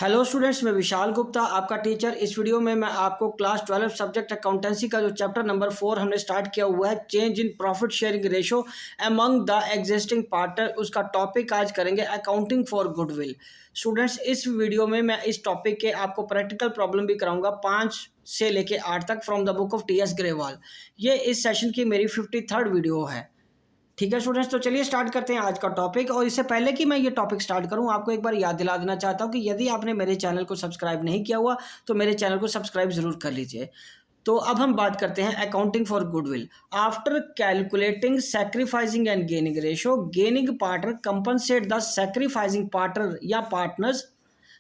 Hello students, मैं विशाल गुप्ता आपका teacher. इस वीडियो में मैं आपको क्लास 12 सब्जेक्ट अकाउंटेंसी का जो चैप्टर नंबर 4 हमने स्टार्ट किया हुआ है, change in profit sharing ratio among the existing partner, उसका टॉपिक आज करेंगे अकाउंटिंग फॉर गुडविल। स्टूडेंट्स, इस वीडियो में मैं इस टॉपिक के आपको प्रैक्टिकल प्रॉब्लम भी कराऊंगा 5 से लेके 8 तक from the book of T.S.. Grewal. ये इस सेशन की मेरी 53rd वीडियो है। ठीक है स्टूडेंट्स, तो चलिए स्टार्ट करते हैं आज का टॉपिक। और इससे पहले कि मैं ये टॉपिक स्टार्ट करूं, आपको एक बार याद दिला देना चाहता हूं कि यदि आपने मेरे चैनल को सब्सक्राइब नहीं किया हुआ तो मेरे चैनल को सब्सक्राइब जरूर कर लीजिए। तो अब हम बात करते हैं accounting for goodwill. After calculating sacrificing and gaining ratio, gaining partner compensate the sacrificing partner या partners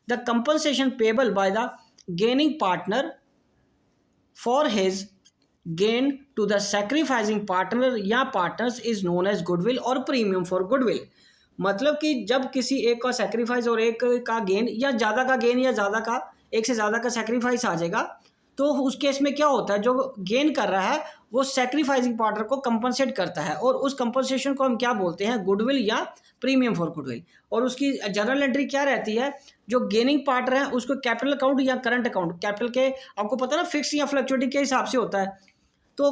the compensation payable by the gaining partner for his gain to the sacrificing partner या partners is known as goodwill और premium for goodwill। मतलब कि जब किसी एक का sacrifice और एक का गेन या ज़्यादा का गेन या ज़्यादा का एक से ज़्यादा का सेक्रीफाइस आ जाएगा, तो उस केस में क्या होता है, जो गेन कर रहा है वो सेक्रीफाइसिंग पार्टनर को कंपनसेट करता है और उस कंपनसेशन को हम क्या बोलते हैं, गुडविल या प्रीमियम फॉर गुडविल। और उसकी जर्नल एंट्री क्या रहती है, जो गेनिंग पार्टनर है उसको कैपिटल अकाउंट या करंट अकाउंट, कैपिटल के आपको पता है ना फिक्स या फ्लक्चुएटिंग के हिसाब से होता है, तो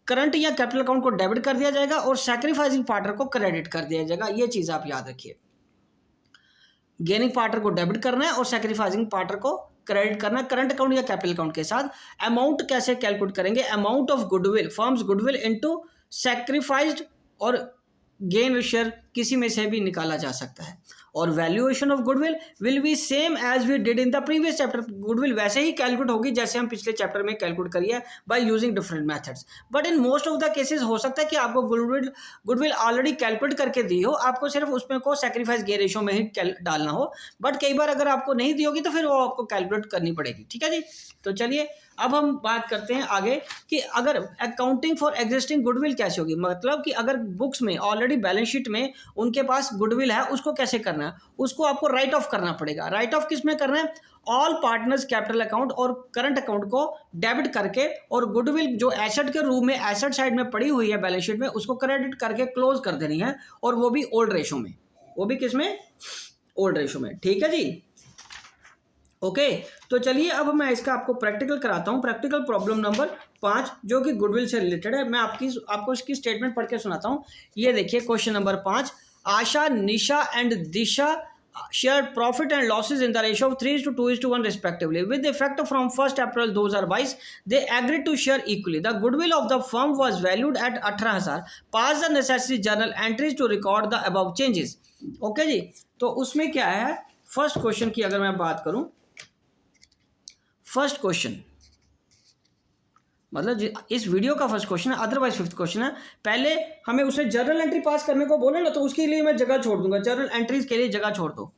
करंट या कैपिटल अकाउंट को डेबिट कर दिया जाएगा और सैक्रिफाइसिंग पार्टनर को क्रेडिट कर दिया जाएगा। ये चीज आप याद रखिए, गेनिंग पार्टनर को डेबिट करना है और सैक्रिफाइसिंग पार्टनर को क्रेडिट करना है करंट अकाउंट या कैपिटल अकाउंट के साथ। अमाउंट कैसे कैलकुलेट करेंगे, amount of goodwill firm's goodwill into sacrificed और गेन शेयर किसी में से भी निकाला जा सकता है। और valuation of goodwill will be same as we did in the previous chapter. Goodwill वैसे ही कैलकुलेट होगी जैसे हम पिछले चैप्टर में कैलकुलेट करी है by using different methods. But in most of the cases हो सकता है कि आपको गुडविल ऑलरेडी कैलकुलेट करके दी हो, आपको सिर्फ उसमें को सैक्रिफाइस गेन रेशो में ही डालना हो। बट कई बार अगर आपको नहीं दी होगी तो फिर वो आपको कैलकुलेट करनी पड़ेगी। ठीक है जी, तो चलिए अब हम बात करते हैं आगे कि अगर अकाउंटिंग फॉर एग्जिस्टिंग गुडविल कैसे होगी। मतलब कि अगर बुक्स में ऑलरेडी बैलेंस शीट में उनके पास गुडविल है, उसको कैसे करना है, उसको आपको राइट ऑफ करना पड़ेगा। राइट ऑफ किस में करना है, ऑल पार्टनर्स कैपिटल अकाउंट और करंट अकाउंट को डेबिट करके, और गुडविल जो एसेट के रूप में एसेट साइड में पड़ी हुई है बैलेंस शीट में, उसको क्रेडिट करके क्लोज कर देनी है, और वो भी ओल्ड रेशो में, वो भी किस में, ओल्ड रेशो में। ठीक है जी, ओके। तो चलिए अब मैं इसका आपको प्रैक्टिकल कराता हूं, प्रैक्टिकल प्रॉब्लम नंबर 5 जो कि गुडविल से रिलेटेड है। मैं आपको इसकी स्टेटमेंट पढ़ के सुनाता हूं। ये देखिए question number 5, Asha, Nisha and Disha share profit and losses in the ratio of 3:2:1 respectively. With effect from 1st April 2022, they agreed to share equally. The goodwill of the firm was valued at 18,000. Pass the necessary journal entries to record the above changes. Okay जी, तो उसमें क्या है, first question की अगर मैं बात करूं, first question मतलब इस वीडियो का फर्स्ट क्वेश्चन है, अदरवाइज फिफ्थ क्वेश्चन है। पहले हमें उसे जर्नल एंट्री पास करने को बोले ना, तो उसके लिए मैं जगह छोड़ दूंगा, जर्नल एंट्रीज के लिए जगह छोड़ दो।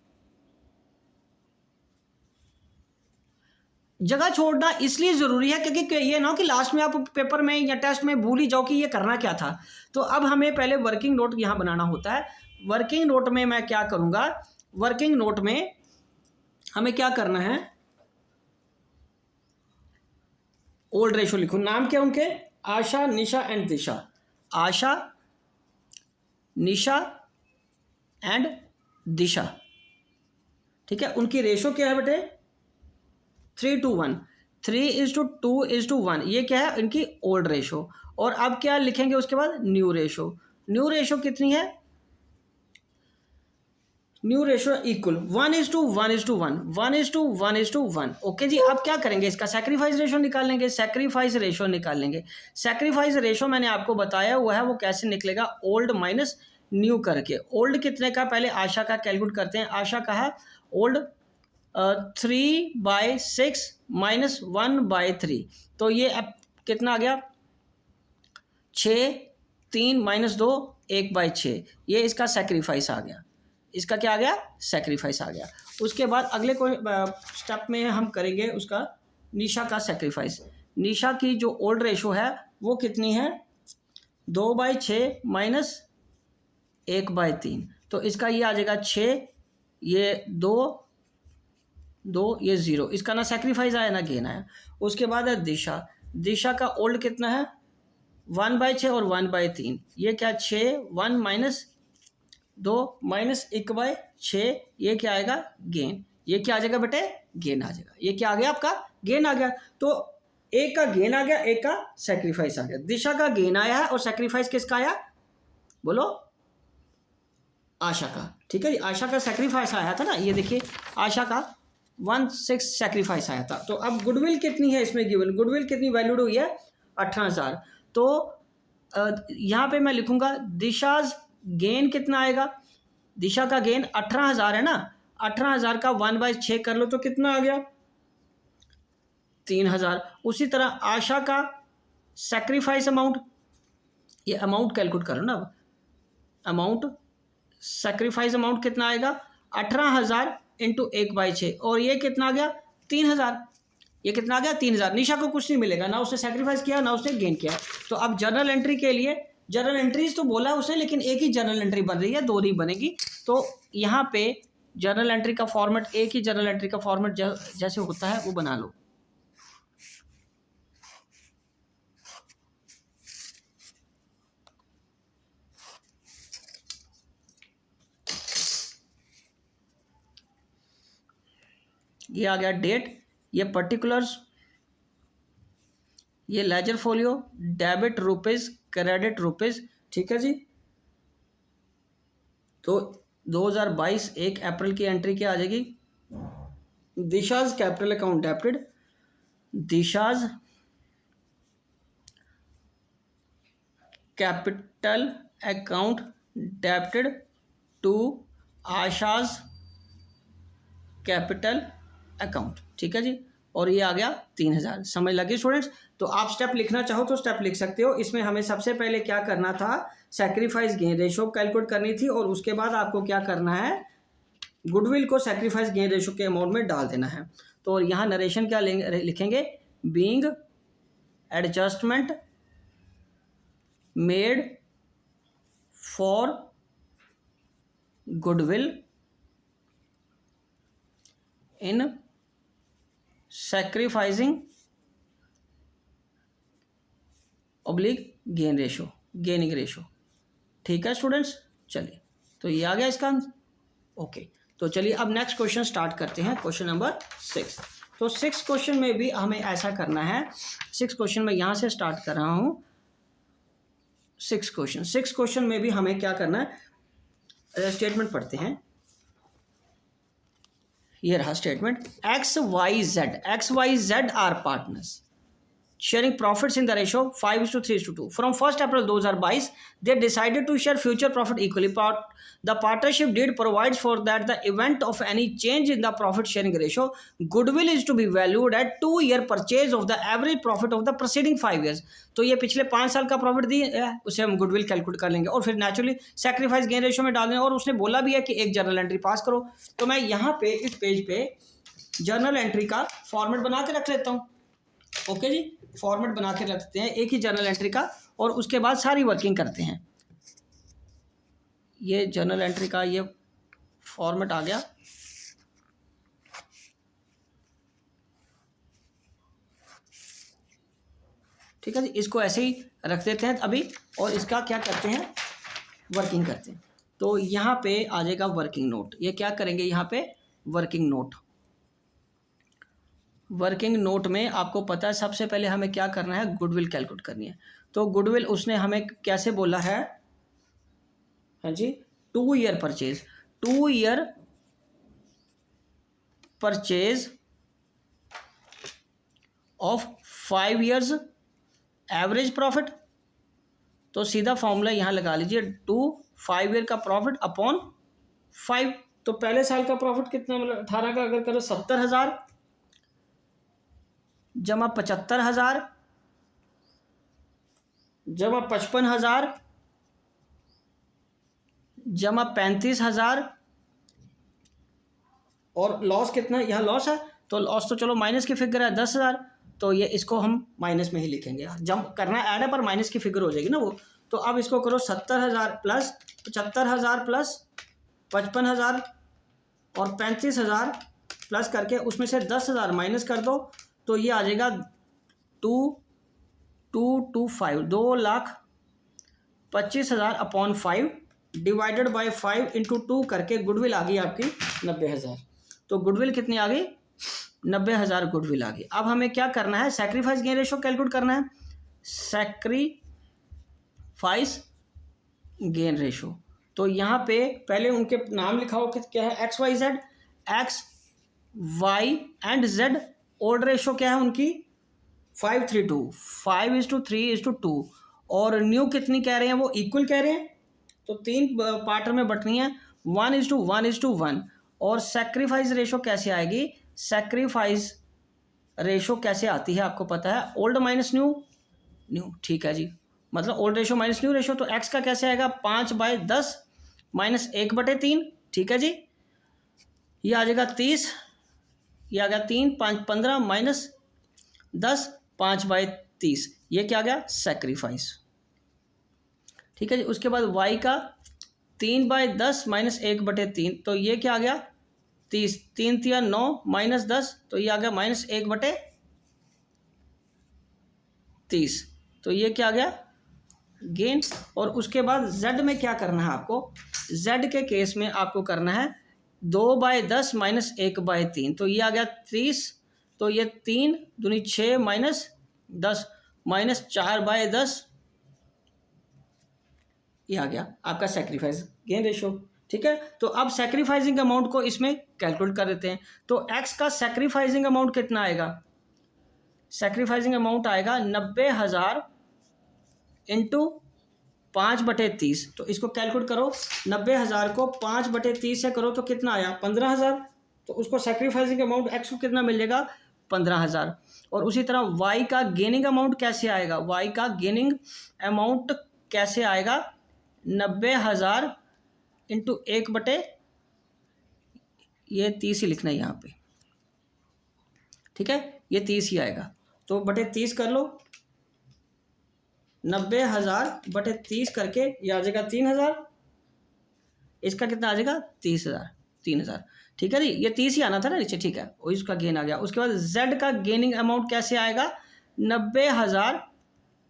जगह छोड़ना इसलिए जरूरी है क्योंकि ये ना कि लास्ट में आप पेपर में या टेस्ट में भूल ही जाओ कि ये करना क्या था। तो अब हमें पहले वर्किंग नोट यहाँ बनाना होता है। वर्किंग नोट में मैं क्या करूँगा, वर्किंग नोट में हमें क्या करना है, ओल्ड रेशो लिखो। नाम क्या उनके, आशा, निशा and Disha. Asha, Nisha and दिशा, ठीक है। उनकी रेशो क्या है बेटे, 3:1, 3:2:1। ये क्या है, इनकी ओल्ड रेशो। और अब क्या लिखेंगे उसके बाद, न्यू रेशो। न्यू रेशो कितनी है, न्यू रेशो इक्वल 1:1:1, 1:1:1। ओके जी, अब क्या करेंगे, इसका सैक्रिफाइस रेशो निकालेंगे, सैक्रिफाइस रेशो निकालेंगे। सैक्रिफाइस रेशो मैंने आपको बताया हुआ है, वो कैसे निकलेगा, ओल्ड माइनस न्यू करके। ओल्ड कितने का, पहले आशा का कैलकुलेट करते हैं। आशा का है ओल्ड 3/6 माइनस 1/3, तो ये अब कितना आ गया, 6, 3 माइनस 2, 1/6। ये इसका सैक्रिफाइस आ गया, इसका क्या आ गया, सैक्रिफाइस आ गया। उसके बाद अगले कोई स्टेप में हम करेंगे उसका निशा का सैक्रिफाइस। निशा की जो ओल्ड रेशो है वो कितनी है, 2/6 माइनस 1/3, तो इसका ये आ जाएगा 6, ये 2, ये 0, इसका ना सैक्रिफाइस आया ना गेन आया। उसके बाद है दिशा। दिशा का ओल्ड कितना है, 1/6 और 1/3, ये क्या, 6, 1 माइनस 2 माइनस 1/6, ये क्या आएगा, गेन। ये क्या आ जाएगा बेटे, गेन आ जाएगा। ये क्या आ गया आपका, गेन आ गया। तो एक का गेन आ गया, एक का सेक्रीफाइस आ गया। दिशा का गेन आया है और सेक्रीफाइस किसका आया, बोलो, आशा का। ठीक है जी, आशा का सेक्रीफाइस आया था ना, ये देखिए आशा का 1/6 सेक्रीफाइस आया था। तो अब गुडविल कितनी है इसमें गिवन, गुडविल कितनी वैल्यूड हुई है, 18,000। तो यहाँ पे मैं लिखूंगा दिशाज गेन कितना आएगा, दिशा का गेन 18,000 है ना, 18,000 का 1/6 कर लो तो कितना आ गया, 3,000। उसी तरह आशा का सेक्रीफाइस अमाउंट, ये अमाउंट कैलकुलेट करो ना, अब अमाउंट सेक्रीफाइस अमाउंट कितना आएगा, 18,000 इंटू 1/6, और ये कितना आ गया, 3,000। ये कितना आ गया, 3,000। निशा को कुछ नहीं मिलेगा, ना उसने सेक्रीफाइस किया ना उसने गेन किया। तो अब जर्नल एंट्री के लिए, जर्नल एंट्रीज तो बोला उसने, लेकिन एक ही जर्नल एंट्री बन रही है, दो नहीं बनेगी। तो यहाँ पे जर्नल एंट्री का फॉर्मेट, एक ही जर्नल एंट्री का फॉर्मेट जैसे होता है वो बना लो। ये आ गया डेट, ये पर्टिकुलर्स, ये laser folio, debit rupees, credit rupees. ठीक है जी। तो 2022 1 अप्रैल की एंट्री क्या आ जाएगी, Disha's capital account debited, Disha's capital account debited to Asha's capital account. ठीक है जी। और ये आ गया 3,000। समझ लगी स्टूडेंट्स। तो आप स्टेप लिखना चाहो तो स्टेप लिख सकते हो। इसमें हमें सबसे पहले क्या करना था, सैक्रिफाइस गेन रेशो कैलकुलेट करनी थी, और उसके बाद आपको क्या करना है, गुडविल को सैक्रिफाइस गेन रेशो के अमाउंट में डाल देना है। तो यहाँ नरेशन क्या लिखेंगे, being adjustment made for goodwill in sacrificing oblique gain ratio, gaining ratio. ठीक है स्टूडेंट्स, चलिए तो ये आ गया इसका आंसर। ओके, तो चलिए अब नेक्स्ट क्वेश्चन स्टार्ट करते हैं, क्वेश्चन नंबर 6। तो 6 क्वेश्चन में भी हमें ऐसा करना है। 6 क्वेश्चन में यहाँ से स्टार्ट कर रहा हूँ। 6 क्वेश्चन में भी हमें क्या करना है, स्टेटमेंट पढ़ते हैं। ये रहा statement, XYZ are partners sharing profits in the ratio 5:3:2. From 1st April 2022, they decided to share future profit equally. The partnership deed provides for that the event of any change in the profit sharing ratio, goodwill is to be valued at 2-year purchase of the average profit of the preceding 5 years. तो ये पिछले 5 साल का profit दी है, उसे हम goodwill calculate कर लेंगे और फिर नेचुरली सैक्रिफाइस गेन रेशियो में डाल देंगे। और उसने बोला भी है कि एक जर्नल एंट्री पास करो। तो मैं यहाँ पे इस पेज पे जर्नल एंट्री का फॉर्मेट बना के रख लेता हूँ। ओके जी, फॉर्मेट बना के रखते हैं एक ही जर्नल एंट्री का, और उसके बाद सारी वर्किंग करते हैं। ये जर्नल एंट्री का ये फॉर्मेट आ गया। ठीक है जी, इसको ऐसे ही रख देते हैं अभी, और इसका क्या करते हैं, वर्किंग करते हैं। तो यहाँ पे आ जाएगा वर्किंग नोट। ये क्या करेंगे, यहाँ पे वर्किंग नोट। वर्किंग नोट में आपको पता है सबसे पहले हमें क्या करना है, गुडविल कैलकुलेट करनी है। तो गुडविल उसने हमें कैसे बोला है, हाँ जी, 2 year purchase, 2 year purchase of 5 years average profit. तो सीधा फॉर्मूला यहाँ लगा लीजिए, 5 ईयर का प्रॉफिट अपॉन 5। तो पहले साल का प्रॉफिट कितना, मतलब 18 का अगर करो 70,000 जमा 75,000 जमा 55,000 जमा 35,000, और लॉस कितना, यहाँ लॉस है तो लॉस तो चलो माइनस की फिगर है 10,000, तो ये इसको हम माइनस में ही लिखेंगे। जब करना ऐड है पर माइनस की फिगर हो जाएगी ना वो। तो अब इसको करो 70,000 प्लस 75,000 प्लस 55,000 और 35,000 प्लस करके उसमें से 10,000 माइनस कर दो, तो ये आ जाएगा 2,225, 2,25,000 अपॉन 5 डिवाइडेड बाय 5 इंटू 2 करके गुडविल आ गई आपकी 90,000। तो गुडविल कितनी आ गई, 90,000 गुडविल आ गई। अब हमें क्या करना है, सैक्रिफाइस गेन रेशो कैलकुलेट करना है। सैक्रिफाइस गेन रेशो, तो यहाँ पे पहले उनके नाम लिखा हो कि क्या है, X Y Z, X Y and Z. Old ratio क्या है उनकी, 5:3:2, 5:3:2। और न्यू कितनी कह रहे हैं, वो इक्वल कह रहे हैं, तो 3 पार्ट में बटनी है, 1:1:1। और सैक्रिफाइस रेशो कैसे आएगी, सैक्रिफाइस रेशो कैसे आती है आपको पता है, ओल्ड माइनस न्यू, न्यू, ठीक है जी, मतलब old ratio minus new ratio. तो एक्स का कैसे आएगा, 5/10 माइनस 1/3, ठीक है जी। ये आ जाएगा 30, ये आ गया 3, 5 15 माइनस 10, 5/30, ये क्या आ गया, सैक्रिफाइस, ठीक है जी। उसके बाद y का 3/10 माइनस 1/3, तो ये क्या आ गया, 30, 3 3 9 माइनस 10, तो ये आ गया माइनस 1/30, तो ये क्या आ गया, गेन। और उसके बाद z में क्या करना है आपको, z के केस में आपको करना है 2/10 माइनस 1/3, तो ये आ गया 30, तो ये 3 दूनी 6 माइनस 10 माइनस 4/10, ये आ गया आपका सैक्रिफाइस गेन रेशो, ठीक है। तो अब सैक्रिफाइसिंग अमाउंट को इसमें कैलकुलेट कर देते हैं। तो x का सैक्रिफाइसिंग अमाउंट कितना आएगा, सैक्रिफाइसिंग अमाउंट आएगा 90,000 इंटू 5/30। तो इसको कैलकुलेट करो, 90,000 को 5/30 से करो तो कितना आया, 15,000। तो उसको सैक्रिफाइसिंग अमाउंट x को कितना मिल जाएगा, 15,000। और उसी तरह y का गेनिंग अमाउंट कैसे आएगा, y का गेनिंग अमाउंट कैसे आएगा, 90,000 इंटू 1/, ये 30 ही लिखना है यहाँ पे, ठीक है, ये 30 ही आएगा। तो बटे 30 कर लो, 90,000/30 करके ये आ जाएगा 3,000, इसका कितना आ जाएगा, 30,000, 3,000, ठीक है जी। ये 30 ही आना था ना नीचे, ठीक है, और इसका गेन आ गया। उसके बाद z का गेनिंग अमाउंट कैसे आएगा, 90,000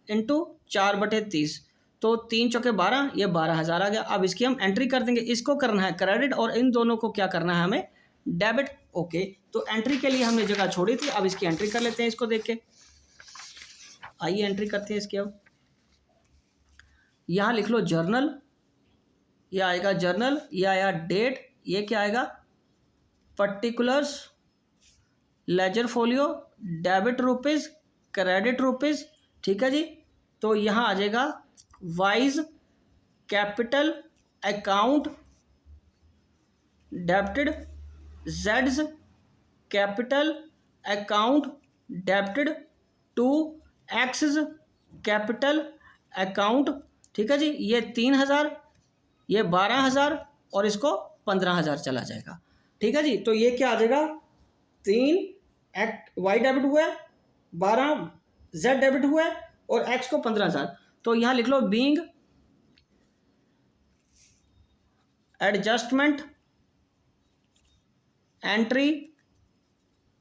इंटू 4/30, तो 3 चौके 12, ये 12,000 आ गया। अब इसकी हम एंट्री कर देंगे, इसको करना है क्रेडिट और इन दोनों को क्या करना है हमें, डेबिट, ओके। तो एंट्री के लिए हमने जगह छोड़ी थी, अब इसकी एंट्री कर लेते हैं इसको देख के। आइए एंट्री करते हैं इसकी। अब यहाँ लिख लो जर्नल, ये आएगा जर्नल, ये आया डेट, ये क्या आएगा, particulars, ledger folio, debit rupees, credit rupees, ठीक है जी। तो यहाँ आ जाएगा वाइज कैपिटल अकाउंट डेबिटेड, जेड्स capital account debited to X capital account, ठीक है जी। ये 3,000, ये 12,000 और इसको 15,000 चला जाएगा, ठीक है जी। तो ये क्या आ जाएगा, 3 वाई डेबिट हुआ है, 12 जेड डेबिट हुआ है और एक्स को 15,000। तो यहाँ लिख लो being adjustment entry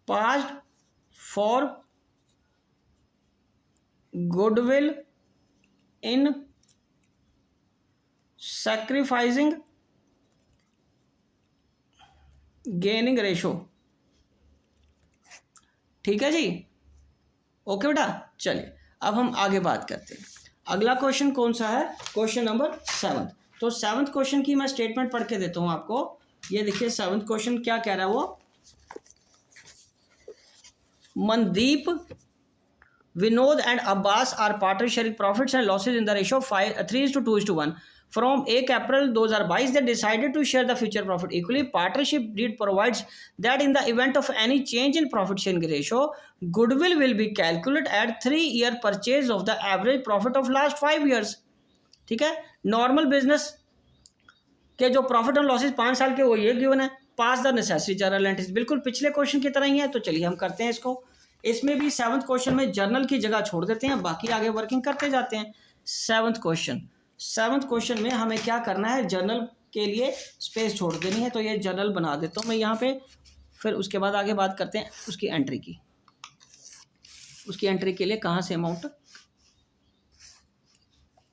passed for goodwill in sacrificing gaining ratio, ठीक है जी, ओके बेटा। चलिए अब हम आगे बात करते हैं। अगला क्वेश्चन कौन सा है, क्वेश्चन नंबर 7। तो 7th क्वेश्चन की मैं स्टेटमेंट पढ़ के देता हूं आपको। ये देखिए 7th क्वेश्चन क्या कह रहा है वो, Mandeep, Vinod and Abbas are partner sharing profits and losses in the ratio 3:2:1. From 8 April 2022, they decided to share the future profit equally. Partnership deed provides that in the event of any change in profit sharing ratio, goodwill will be calculated at 3-year purchase of the average profit of last 5 years. ठीक है, normal business के जो profit and losses 5 साल के वो ये given है, पास the necessary journal entries, बिल्कुल पिछले क्वेश्चन की तरह ही है। तो चलिए हम करते हैं इसको। इसमें भी 7th क्वेश्चन में जर्नल की जगह छोड़ देते हैं, बाकी आगे वर्किंग करते जाते हैं। 7th क्वेश्चन में हमें क्या करना है, जर्नल के लिए स्पेस छोड़ देनी है। तो ये जर्नल बना देता हूँ मैं यहाँ पे, फिर उसके बाद आगे बात करते हैं उसकी एंट्री की। उसकी एंट्री के लिए कहाँ से अमाउंट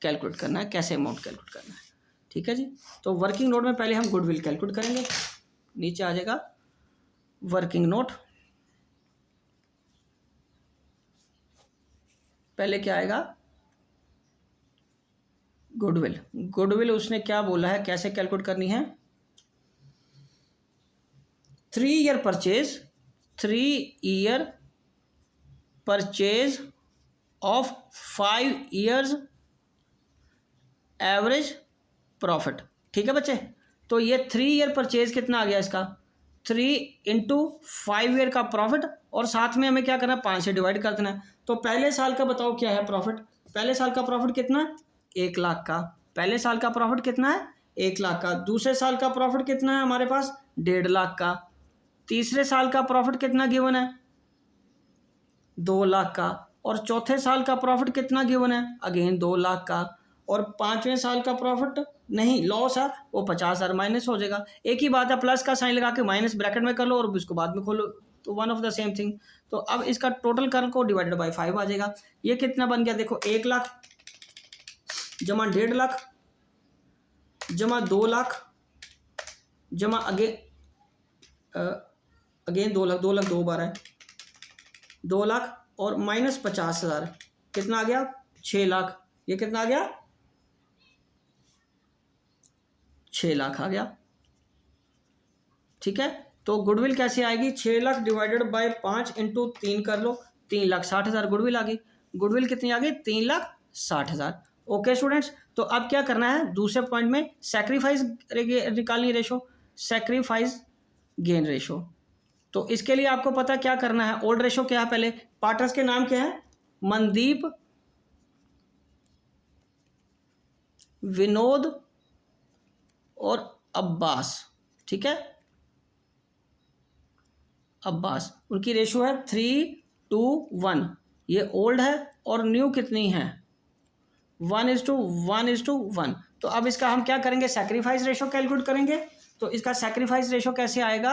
कैलकुलेट करना है, कैसे अमाउंट कैलकुलेट करना है, ठीक है जी। तो वर्किंग नोट में पहले हम गुडविल कैलकुलेट करेंगे। नीचे आ जाएगा वर्किंग नोट, पहले क्या आएगा, गुडविल। गुडविल उसने क्या बोला है, कैसे कैलकुलेट करनी है, 3 year purchase, 3 year purchase of 5 years average profit. ठीक है बच्चे, तो ये 3 ईयर परचेज कितना आ गया इसका, 3 × 5 ईयर का प्रॉफिट, और साथ में हमें क्या करना है, 5 से डिवाइड कर देना है। तो पहले साल का बताओ क्या है प्रॉफिट, पहले साल का प्रॉफिट कितना है, 1 लाख का, पहले साल का प्रॉफिट कितना है, 1 लाख का। दूसरे साल का प्रॉफिट कितना है हमारे पास, 1.5 लाख का। तीसरे साल का प्रॉफिट कितना गिवन है, 2 लाख का। और चौथे साल का प्रॉफिट कितना गिवन है, अगेन 2 लाख का। और पांचवें साल का प्रॉफिट नहीं, लॉस है, वो 50,000 माइनस हो जाएगा। एक ही बात है, प्लस का साइन लगा के माइनस ब्रैकेट में कर लो और उसको बाद में खोलो, तो one of the same thing. तो अब इसका टोटल कर को डिवाइडेड बाय 5 आ जाएगा। ये कितना बन गया, देखो 1 लाख जमा 1.5 लाख जमा 2 लाख जमा अगेन 2 लाख, 2 लाख 2 बार है, 2 लाख और माइनस 50,000, कितना आ गया, 6 लाख। ये कितना आ गया, 6 लाख आ गया। ठीक है, तो गुडविल कैसे आएगी, 6 लाख डिवाइडेड बाय 5 इंटू 3 कर लो, 3,60,000 गुडविल आ गई। गुडविल कितनी आ गई, 3,60,000। ओके स्टूडेंट्स, तो अब क्या करना है, दूसरे पॉइंट में सैक्रिफाइस निकालनी, रेशो, सैक्रिफाइस गेन रेशो। तो इसके लिए आपको पता क्या करना है, ओल्ड रेशो क्या है, पहले पार्टनर्स के नाम क्या है, मनदीप, विनोद और अब्बास। ठीक है, अब्बास, उनकी रेशो है 3:1। ये ओल्ड है और न्यू कितनी है, 1:1:1। तो अब इसका हम क्या करेंगे, सैक्रिफाइस रेशो कैलकुलेट करेंगे। तो इसका सैक्रिफाइस रेशो कैसे आएगा,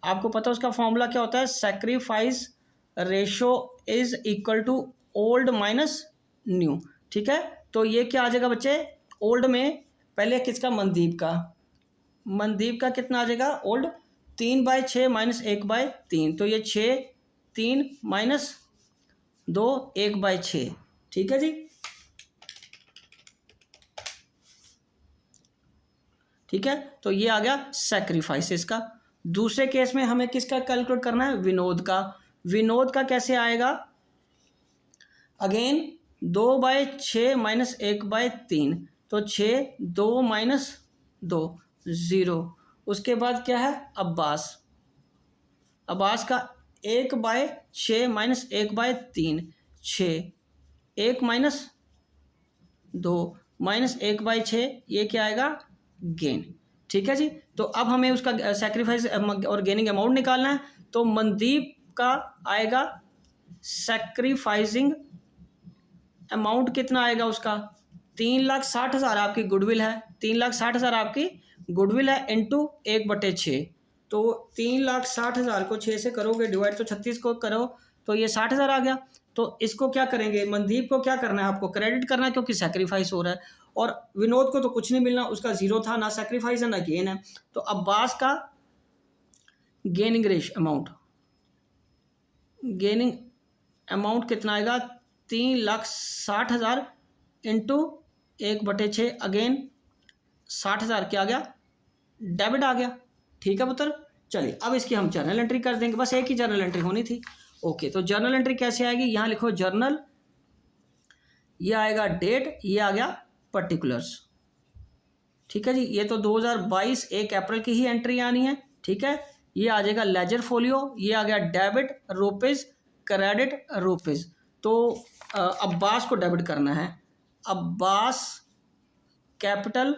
आपको पता है उसका फॉर्मूला क्या होता है, sacrifice ratio is equal to old minus new. ठीक है, तो ये क्या आ जाएगा बच्चे, ओल्ड में पहले किसका, मनदीप का, मनदीप का कितना आ जाएगा ओल्ड, 3/6 माइनस 1/3, तो ये 6, 3 माइनस 2, 1/6। ठीक है जी, ठीक है, तो ये आ गया सैक्रिफाइस इसका। दूसरे केस में हमें किसका कैलकुलेट करना है, विनोद का। विनोद का कैसे आएगा, अगेन 2/6 माइनस 1/3, तो 6, 2 माइनस 2, 0। उसके बाद क्या है, अब्बास, अब्बास का 1/6 माइनस 1/3, 6, 1 माइनस 2 माइनस 1/6, ये क्या आएगा, गेन। ठीक है जी, तो अब हमें उसका सैक्रिफाइस और गेनिंग अमाउंट निकालना है। तो मनदीप का आएगा सैक्रिफाइसिंग अमाउंट कितना आएगा उसका, 3,60,000 आपकी गुडविल है, 3,60,000 आपकी गुडविल है, इंटू 1/6। तो 3,60,000 को 6 से करोगे डिवाइड, तो 36 को करो तो ये 60,000 आ गया। तो इसको क्या करेंगे, मनदीप को क्या करना है, आपको क्रेडिट करना है क्योंकि सैक्रिफाइस हो रहा है, और विनोद को तो कुछ नहीं मिलना, उसका 0 था, ना सैक्रिफाइस है ना गेन है। तो अब्बास का गेनिंग रेश अमाउंट, गेनिंग अमाउंट कितना आएगा, 3,60,000 इंटू 1/6, अगेन 60,000 क्या आ गया, डेबिट आ गया। ठीक है पुत्र, चलिए अब इसकी हम जर्नल एंट्री कर देंगे, बस एक ही जर्नल एंट्री होनी थी। ओके, तो जर्नल एंट्री कैसे आएगी, यहाँ लिखो जर्नल, ये आएगा डेट, ये आ गया पर्टिकुलर्स। ठीक है जी, ये तो 2022 1 अप्रैल की ही एंट्री आनी है। ठीक है, ये आ जाएगा लेजर फोलियो, ये आ गया डेबिट रुपीज, क्रेडिट रुपीज। तो अब्बास को डेबिट करना है, Abbas capital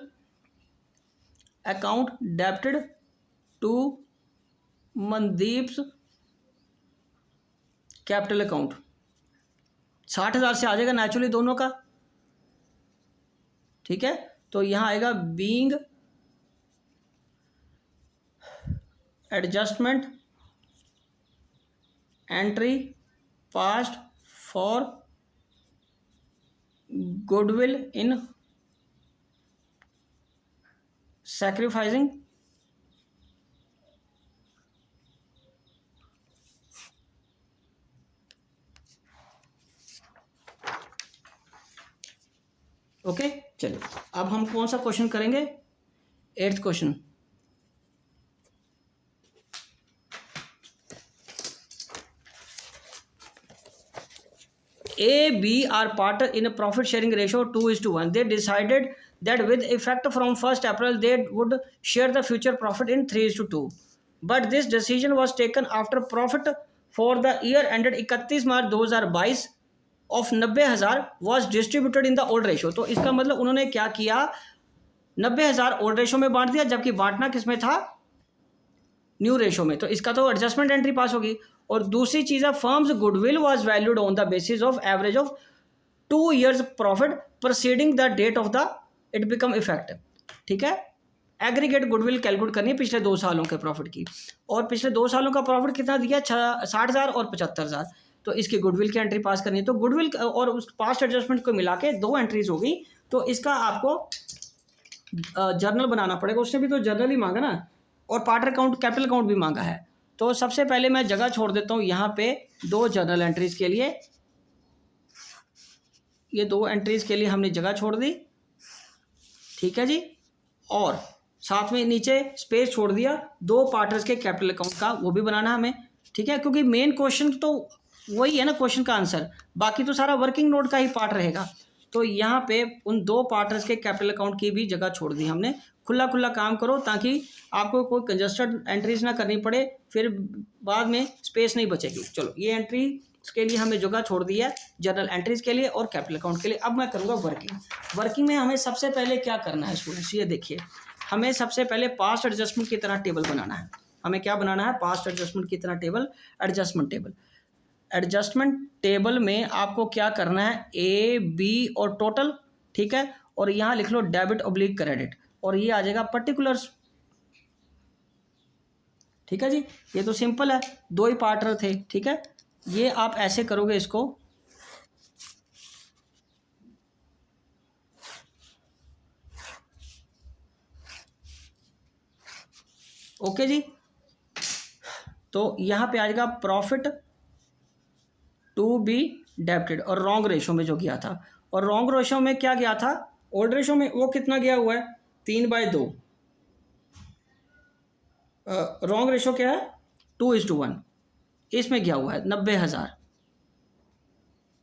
account debited to Mandeep's capital account, 60,000 से आ जाएगा नेचुरली दोनों का। ठीक है, तो यहाँ आएगा being adjustment entry passed for goodwill in sacrificing okay, चलिए अब हम कौन सा क्वेश्चन करेंगे, 8th question. A, B are partner in a profit sharing ratio 2:1. They decided that with effect from 1st April, they would share the future profit in 3:2. But this decision was taken after profit for the year ended 31 March 2022 of 90,000 was distributed in the old ratio. तो इसका मतलब उन्होंने क्या किया, 90,000 old ratio में बांट दिया, जबकि बांटना किस में था, न्यू रेशो में। तो इसका तो एडजस्टमेंट एंट्री पास होगी। और दूसरी चीज़ है, firm's goodwill was valued on the basis of average of 2 years profit proceeding the date of the it become effective. ठीक है, एग्रीगेट गुडविल कैलकुलेट करनी है पिछले 2 सालों के प्रॉफिट की, और पिछले 2 सालों का प्रॉफिट कितना दिया, 60,000 और 75,000। तो इसकी गुडविल की एंट्री पास करनी है। तो गुडविल और उस पास्ट एडजस्टमेंट को मिला के 2 एंट्रीज होगी। तो इसका आपको जर्नल बनाना पड़ेगा। उसने भी तो जर्नल ही मांगा ना, और पार्टनर अकाउंट, कैपिटल अकाउंट भी मांगा है। तो सबसे पहले मैं जगह छोड़ देता हूँ यहाँ पे 2 जर्नल एंट्रीज के लिए। ये 2 एंट्रीज के लिए हमने जगह छोड़ दी, ठीक है जी। और साथ में नीचे स्पेस छोड़ दिया 2 पार्टनर्स के कैपिटल अकाउंट का, वो भी बनाना हमें, ठीक है। क्योंकि मेन क्वेश्चन तो वही है ना, क्वेश्चन का आंसर, बाकी तो सारा वर्किंग नोट का ही पार्ट रहेगा। तो यहाँ पे उन 2 पार्टनर्स के कैपिटल अकाउंट की भी जगह छोड़ दी हमने। खुला खुला काम करो ताकि आपको कोई कंजस्टेड एंट्रीज ना करनी पड़े, फिर बाद में स्पेस नहीं बचेगी। चलो, ये एंट्री के लिए हमें जगह छोड़ दी है जनरल एंट्रीज के लिए और कैपिटल अकाउंट के लिए। अब मैं करूँगा वर्किंग। वर्किंग में हमें सबसे पहले क्या करना है स्टूडेंट्स, ये देखिए, हमें सबसे पहले पास्ट एडजस्टमेंट की तरह टेबल बनाना है। हमें क्या बनाना है, पास्ट एडजस्टमेंट की तरह table, adjustment table. Adjustment table में आपको क्या करना है, ए, बी और टोटल, ठीक है। और यहाँ लिख लो डेबिट ऑब्लिक क्रेडिट, और ये आ जाएगा पर्टिकुलर्स, ठीक है जी। ये तो सिंपल है, 2 ही पार्टनर थे, ठीक है। ये आप ऐसे करोगे इसको, ओके जी। तो यहाँ पे आ जाएगा प्रॉफिट टू बी डेबिटेड, और रॉन्ग रेशो में जो गया था, और रॉन्ग रेशो में क्या गया था, ओल्ड रेशो में वो कितना गया हुआ है, 3/2। रॉन्ग रेशो क्या है, 2:1, इसमें गया हुआ है 90,000,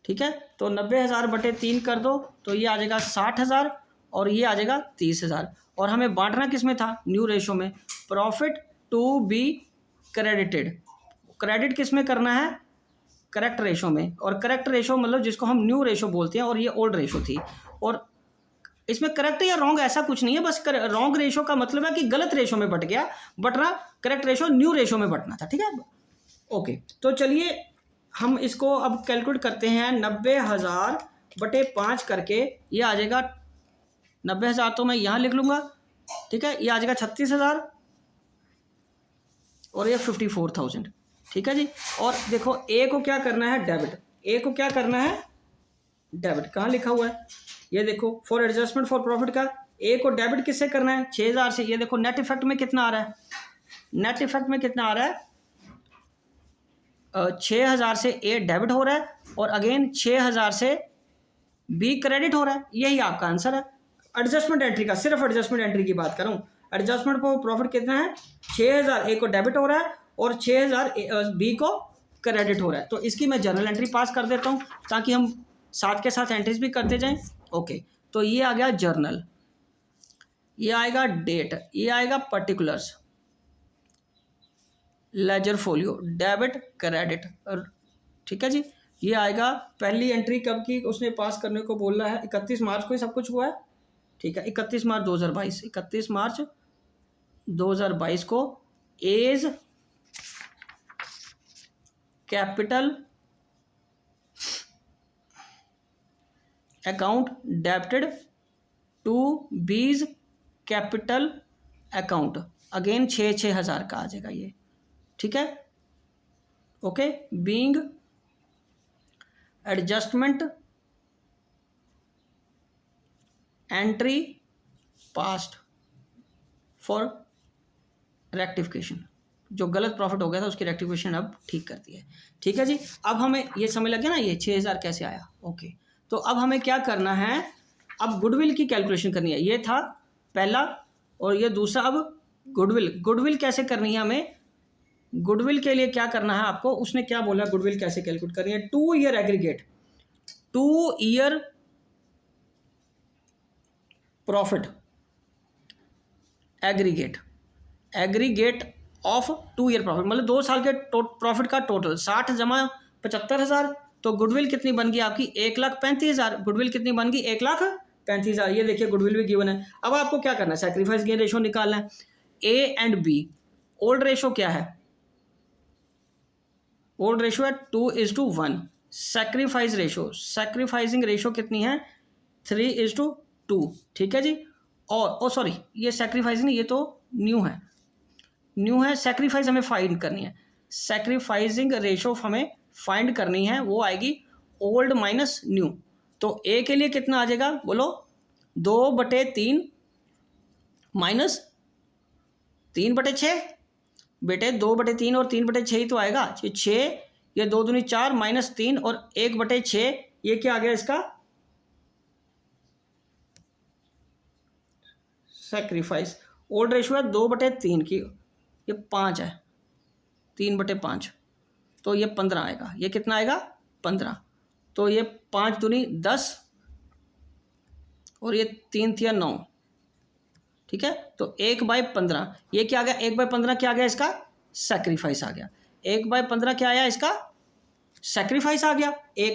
ठीक है। तो 90,000 बटे 3 कर दो, तो ये आ जाएगा 60,000 और ये आ जाएगा 30,000। और हमें बांटना किस में था, न्यू रेशो में। Profit to be credited, credit किस में करना है, करेक्ट रेशो में। और करेक्ट रेशो मतलब जिसको हम न्यू रेशो बोलते हैं, और ये ओल्ड रेशो थी। और इसमें करेक्ट या रॉन्ग ऐसा कुछ नहीं है, बस रॉन्ग रेशो का मतलब है कि गलत रेशो में बट गया, बटना करेक्ट रेशो न्यू रेशो में बटना था, ठीक है। ओके, तो चलिए हम इसको अब कैलकुलेट करते हैं। 90,000 बटे 5 करके ये आ जाएगा, 90,000 तो मैं यहाँ लिख लूँगा, ठीक है। ये आ जाएगा 36,000 और ये 54,000, ठीक है जी। और देखो, ए को क्या करना है, डेबिट। ए को क्या करना है, डेबिट। कहाँ लिखा हुआ है, ये देखो, फॉर एडजस्टमेंट फॉर प्रॉफिट का ए को डेबिट किससे करना है, 6,000 से। ये देखो नेट इफेक्ट में कितना आ रहा है, नेट इफेक्ट में कितना आ रहा है, 6,000 से ए डेबिट हो रहा है, और अगेन 6,000 से बी क्रेडिट हो रहा है। यही आपका आंसर है एडजस्टमेंट एंट्री का। सिर्फ एडजस्टमेंट एंट्री की बात करूं, एडजस्टमेंट फॉर प्रॉफिट कितना है, 6,000 ए को डेबिट हो रहा है और 6,000 बी को क्रेडिट हो रहा है। तो इसकी मैं जर्नल एंट्री पास कर देता हूं ताकि हम साथ के साथ एंट्रीज भी करते जाएं। ओके, तो ये आ गया जर्नल, ये आएगा डेट, ये आएगा particulars, ledger folio, debit credit, ठीक है जी। ये आएगा, पहली एंट्री कब की उसने पास करने को बोला है, 31 मार्च को ही सब कुछ हुआ है, ठीक है। 31 मार्च 2022, 31 मार्च 2022 को A's capital account debited to B's capital account, again 6,000 का आ जाएगा ये, ठीक है। Okay, being adjustment entry passed for rectification, जो गलत प्रॉफिट हो गया था उसकी रेक्टिफिकेशन अब ठीक कर दी है, ठीक है जी। अब हमें ये समझ लग गया ना, ये 6,000 कैसे आया। ओके, तो अब हमें क्या करना है, अब गुडविल की कैलकुलेशन करनी है। ये था पहला और ये दूसरा। अब गुडविल कैसे करनी है हमें, गुडविल के लिए क्या करना है आपको, उसने क्या बोला गुडविल कैसे कैलकुलेट करनी है। 2 year aggregate, 2 year profit aggregate of 2 year profit, मतलब 2 साल के प्रॉफिट का टोटल 60 जमा 75,000। तो गुडविल कितनी बन गई आपकी 1,35,000। गुडविल कितनी बन गई 1,35,000। ये देखिए गुडविल भी गिवन है। अब आपको क्या करना है, सैक्रिफाइस गेन रेशो निकालना है। A and B old ratio क्या है, ओल्ड रेशो है 2:1। सैक्रिफाइसिंग रेशो कितनी है 3:2। ठीक है जी। और सॉरी ये सैक्रिफाइसिंग नहीं, ये तो न्यू है। सैक्रिफाइस हमें फाइंड करनी है। सैक्रिफाइसिंग रेशो हमें फाइंड करनी है, वो आएगी ओल्ड माइनस न्यू। तो ए के लिए कितना आ जाएगा बोलो, 2/3 माइनस 3/6। बेटे 2/3 और 3/6 ही तो आएगा। 6, ये 2 दूनी 4 माइनस 3 और 1/6, ये क्या आ गया इसका सैक्रिफाइस। ओल्ड रेशो है 2/3 की, ये 5 है, 3/5, तो ये 15 आएगा। ये कितना आएगा 15। तो ये 5 दूनी 10 और ये 3 थिया 9। ठीक है, तो 1/15 ये क्या आ गया, 1/15 क्या आ गया इसका सैक्रिफाइस आ गया। 1/15 क्या आया इसका सैक्रिफाइस आ गया। ए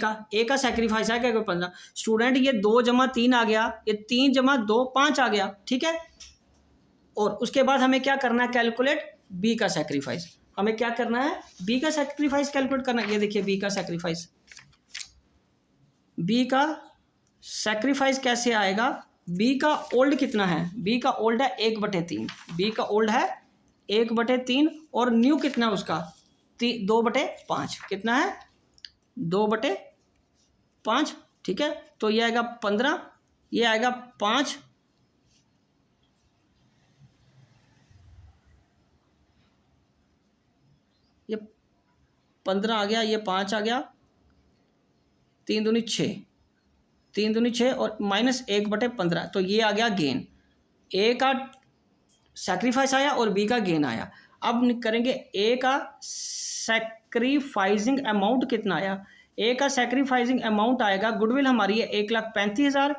का सैक्रिफाइस आ गया 15। स्टूडेंट ये 2 जमा 3 आ गया, ये 3 जमा 2 5 आ गया। ठीक है, और उसके बाद हमें क्या करना है कैलकुलेट बी का सैक्रिफाइस। हमें क्या करना है बी का सैक्रिफाइस कैलकुलेट करना है। ये देखिए बी का सैक्रिफाइस, बी का सैक्रिफाइस कैसे आएगा। बी का ओल्ड कितना है, बी का ओल्ड है 1/3। बी का ओल्ड है 1/3 और न्यू कितना है उसका 2/5। कितना है 2/5। ठीक है, तो ये आएगा 15, ये आएगा 5, ये 15 आ गया, ये 5 आ गया, 3 दूनी 6, 3 दूनी 6 और माइनस 1/15। तो ये आ गया गेन। ए का सैक्रिफाइस आया और बी का गेन आया। अब करेंगे ए का सैक्रिफाइसिंग अमाउंट कितना आया। ए का सैक्रिफाइसिंग अमाउंट आएगा, गुडविल हमारी है 1,35,000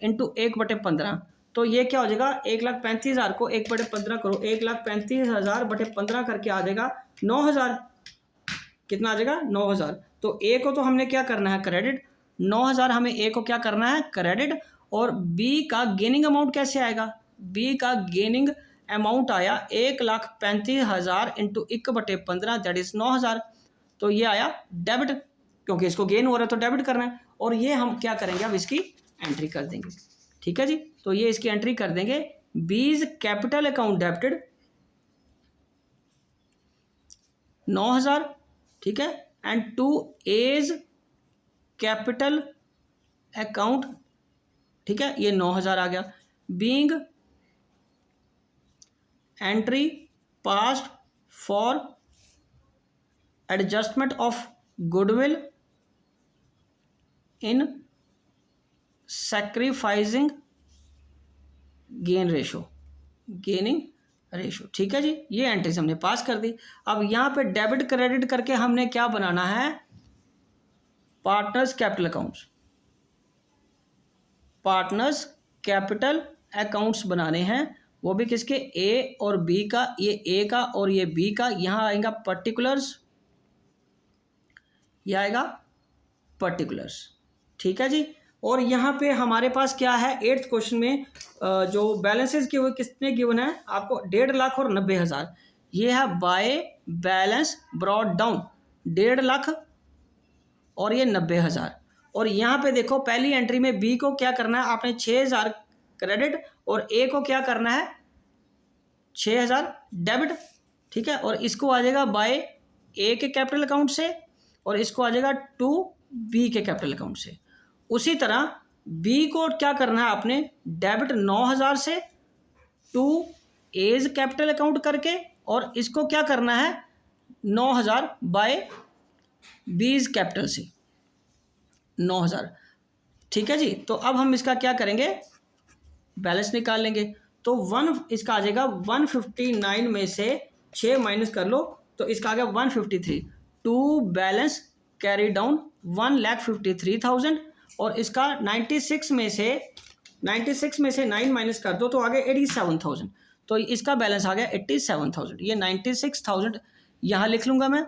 इंटू 1/15। तो ये क्या हो जाएगा 1,35,000 को 1/15 करो, 1,35,000/15 करके आ जाएगा 9,000। कितना आ जाएगा 9,000। तो ए को तो हमने क्या करना है क्रेडिट, 9,000 हमें ए को क्या करना है क्रेडिट। और बी का गेनिंग अमाउंट कैसे आएगा, बी का गेनिंग अमाउंट आया 1,35,000 इंटू 1/15 दैट इज 9,000। तो ये आया डेबिट, क्योंकि इसको गेन हो रहा है तो डेबिट करना है। और ये हम क्या करेंगे अब इसकी एंट्री कर देंगे। ठीक है जी, तो ये इसकी एंट्री कर देंगे। बीज कैपिटल अकाउंट डेबिटेड 9,000। ठीक है, and to A's capital account, ठीक है, ये 9,000 आ गया। Being entry passed for adjustment of goodwill in sacrificing gain ratio, gaining ratio. ठीक है जी, ये एंट्रीज हमने पास कर दी। अब यहाँ पे डेबिट क्रेडिट करके हमने क्या बनाना है partners capital accounts, partners capital accounts बनाने हैं। वो भी किसके ए और बी का, ये ए का और ये बी का। यहाँ आएगा पर्टिकुलर्स, ये आएगा पर्टिकुलर्स। ठीक है जी, और यहाँ पे हमारे पास क्या है 8th क्वेश्चन में जो बैलेंसेस के वो कितने गिवन है आपको 1.5 लाख और 90,000। ये है by balance brought down 1.5 lakh और ये 90,000। और यहाँ पे देखो पहली एंट्री में बी को क्या करना है आपने 6,000 क्रेडिट और ए को क्या करना है 6,000 डेबिट। ठीक है, और इसको आ जाएगा बाय ए के कैपिटल अकाउंट से और इसको आ जाएगा टू बी के कैपिटल अकाउंट से। उसी तरह बी को क्या करना है आपने डेबिट 9,000 से टू एज कैपिटल अकाउंट करके और इसको क्या करना है 9,000 बाय बीज कैपिटल से 9,000। ठीक है जी। तो अब हम इसका क्या करेंगे, बैलेंस निकाल लेंगे। तो इसका आ जाएगा 159 में से 6 माइनस कर लो तो इसका आ गया 153। टू बैलेंस कैरी डाउन 1,53,000 और इसका 96 में से 9 माइनस कर दो तो आ गया 87,000। तो इसका बैलेंस आ गया 87,000। ये 96,000 यहाँ लिख लूँगा मैं,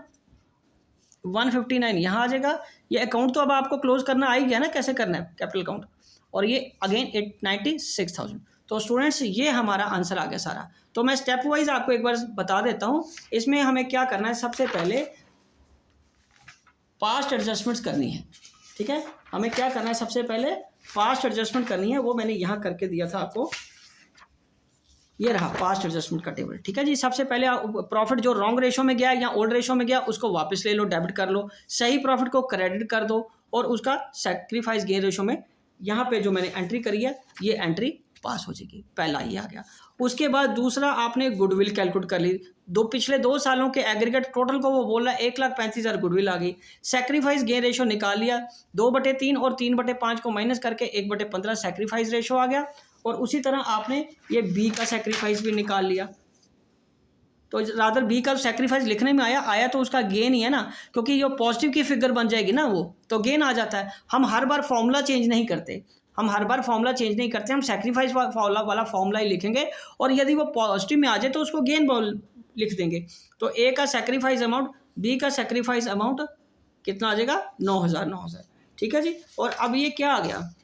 159 यहाँ आ जाएगा। ये अकाउंट तो अब आपको क्लोज करना आ ही गया ना, कैसे करना है कैपिटल अकाउंट, और ये अगेन 96,000। तो स्टूडेंट्स ये हमारा आंसर आ गया सारा। तो मैं स्टेप वाइज आपको एक बार बता देता हूँ। इसमें हमें क्या करना है, सबसे पहले पास्ट एडजस्टमेंट्स करनी है। ठीक है, हमें क्या करना है, सबसे पहले पास्ट एडजस्टमेंट करनी है। वो मैंने यहाँ करके दिया था आपको, ये रहा पास्ट एडजस्टमेंट का टेबल। ठीक है जी, सबसे पहले प्रॉफिट जो रॉन्ग रेशो में गया या ओल्ड रेशो में गया उसको वापस ले लो, डेबिट कर लो। सही प्रॉफिट को क्रेडिट कर दो और उसका सैक्रिफाइस गेन रेशो में यहाँ पे जो मैंने एंट्री करी है ये एंट्री पास हो जाएगी। पहला ये आ गया। उसके बाद दूसरा आपने गुडविल कैलकुलेट कर ली। पिछले 2 सालों के एग्रीगेट टोटल को वो बोल रहा है 1,35,000 गुडविल आ गई। सैक्रिफाइस गेन रेशो निकाल लिया, 2/3 और 3/5 को माइनस करके 1/15 सैक्रिफाइस रेशो आ गया। और उसी तरह आपने ये बी का सैक्रिफाइस भी निकाल लिया। तो रादर बी का सैक्रिफाइस लिखने में आया तो उसका गेन ही है ना, क्योंकि ये पॉजिटिव की फिगर बन जाएगी ना, वो तो गेन आ जाता है। हम हर बार फॉर्मूला चेंज नहीं करते, हम सैक्रिफाइस वाला फॉर्मूला ही लिखेंगे और यदि वो पॉजिटिव में आ जाए तो उसको गेन लिख देंगे। तो ए का सैक्रिफाइस अमाउंट, बी का सैक्रिफाइस अमाउंट कितना आ जाएगा, 9,000। ठीक है जी। और अब ये क्या आ गया,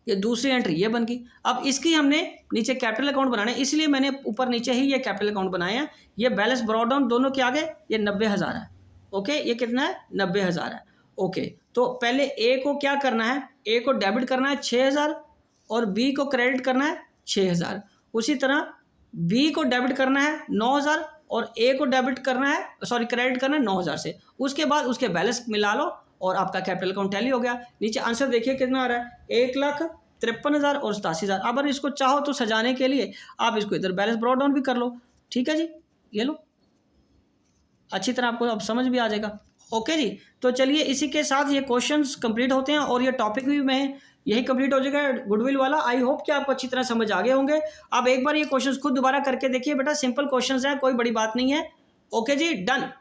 ये दूसरी एंट्री ये बन गई। अब इसकी हमने नीचे कैपिटल अकाउंट बनाना है, इसलिए मैंने ऊपर नीचे ही ये कैपिटल अकाउंट बनाया है। ये बैलेंस ब्रॉट डाउन दोनों के आगे ये 90,000 है। ओके, ये कितना है, 90,000 है। ओके, तो पहले ए को क्या करना है, ए को डेबिट करना है 6,000 और बी को क्रेडिट करना है 6,000। उसी तरह बी को डेबिट करना है 9,000 और ए को क्रेडिट करना है 9,000 से। उसके बाद उसके बैलेंस मिला लो और आपका कैपिटल अकाउंट टैली हो गया। नीचे आंसर देखिए कितना आ रहा है, 1,53,000 और 87,000। अब अगर इसको चाहो तो सजाने के लिए आप इसको इधर बैलेंस ब्रॉट डाउन भी कर लो। ठीक है जी, ये लो, अच्छी तरह आपको अब समझ भी आ जाएगा। ओके जी, तो चलिए इसी के साथ ये क्वेश्चंस कंप्लीट होते हैं और ये टॉपिक भी मैं यही कंप्लीट हो जाएगा गुडविल वाला। आई होप कि आपको अच्छी तरह समझ आ गए होंगे। अब एक बार ये क्वेश्चंस खुद दोबारा करके देखिए बेटा, सिंपल क्वेश्चंस हैं, कोई बड़ी बात नहीं है। ओके जी, डन।